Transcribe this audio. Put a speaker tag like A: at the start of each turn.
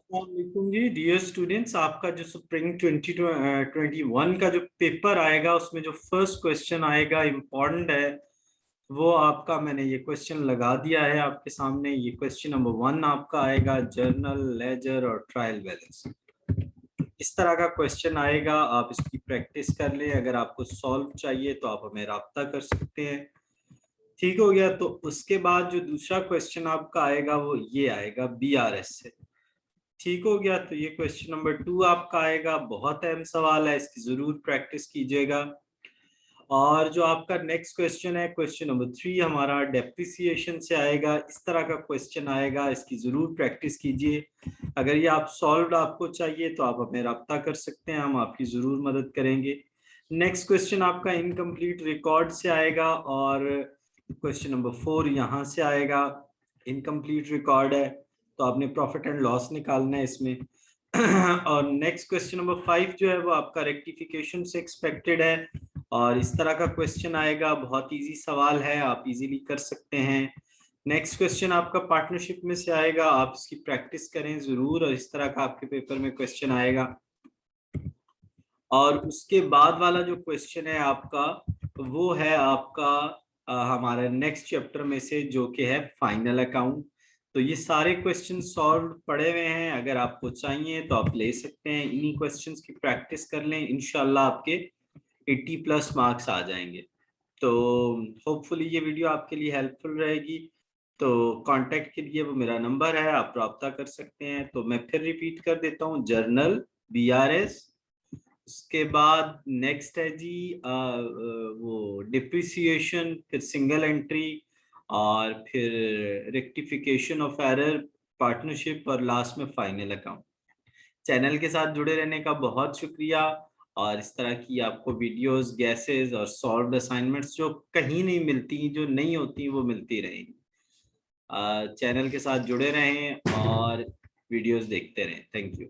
A: वालेकुम जी dear students, आपका जो स्प्रिंग 2021 का जो पेपर आएगा उसमें जो फर्स्ट क्वेश्चन आएगा इम्पोर्टेंट है। वो आपका मैंने ये क्वेश्चन लगा दिया है आपके सामने। ये क्वेश्चन नंबर 1 आपका आएगा, जर्नल, लेजर और ट्रायल बैलेंस। इस तरह का क्वेश्चन आएगा, आप इसकी प्रैक्टिस कर लें। अगर आपको सॉल्व चाहिए तो आप हमें राब्ता कर सकते हैं। ठीक हो गया। तो उसके बाद जो दूसरा क्वेश्चन आपका आएगा वो ये आएगा BRS से। ठीक हो गया। तो ये क्वेश्चन नंबर 2 आपका आएगा, बहुत अहम सवाल है, इसकी जरूर प्रैक्टिस कीजिएगा। और जो आपका नेक्स्ट क्वेश्चन है, क्वेश्चन नंबर 3 हमारा डेप्रिसिएशन से आएगा। इस तरह का क्वेश्चन आएगा, इसकी जरूर प्रैक्टिस कीजिए। अगर ये आप सॉल्व आपको चाहिए तो आप हमें रब्ता कर सकते हैं, हम आपकी जरूर मदद करेंगे। नेक्स्ट क्वेश्चन आपका इनकम्प्लीट रिकॉर्ड से आएगा और क्वेश्चन नंबर 4 यहाँ से आएगा। इनकम्प्लीट रिकॉर्ड है तो आपने प्रॉफिट एंड लॉस निकालना है इसमें। और नेक्स्ट क्वेश्चन नंबर 5 जो है वो आपका रेक्टिफिकेशन से एक्सपेक्टेड है और इस तरह का क्वेश्चन आएगा। बहुत इजी सवाल है, आप इजीली कर सकते हैं। नेक्स्ट क्वेश्चन आपका पार्टनरशिप में से आएगा, आप इसकी प्रैक्टिस करें जरूर और इस तरह का आपके पेपर में क्वेश्चन आएगा। और उसके बाद वाला जो क्वेश्चन है आपका वो है आपका हमारे नेक्स्ट चैप्टर में से, जो कि है फाइनल अकाउंट। तो ये सारे क्वेश्चन सॉल्व पड़े हुए हैं, अगर आपको चाहिए तो आप ले सकते हैं। इन्हीं क्वेश्चंस की प्रैक्टिस कर लें, इंशाल्लाह आपके 80+ मार्क्स आ जाएंगे। तो होपफुली ये वीडियो आपके लिए हेल्पफुल रहेगी। तो कांटेक्ट के लिए वो मेरा नंबर है, आप रब्ता कर सकते हैं। तो मैं फिर रिपीट कर देता हूँ, जर्नल, BRS, उसके बाद नेक्स्ट है जी वो डिप्रिसिएशन, फिर सिंगल एंट्री और फिर रेक्टिफिकेशन ऑफ एरर, पार्टनरशिप और लास्ट में फाइनल अकाउंट। चैनल के साथ जुड़े रहने का बहुत शुक्रिया। और इस तरह की आपको वीडियोस, गैसेस और सॉल्व्ड असाइनमेंट्स जो कहीं नहीं मिलती, जो नहीं होती, वो मिलती रहेंगी। चैनल के साथ जुड़े रहें और वीडियोस देखते रहें। Thank you.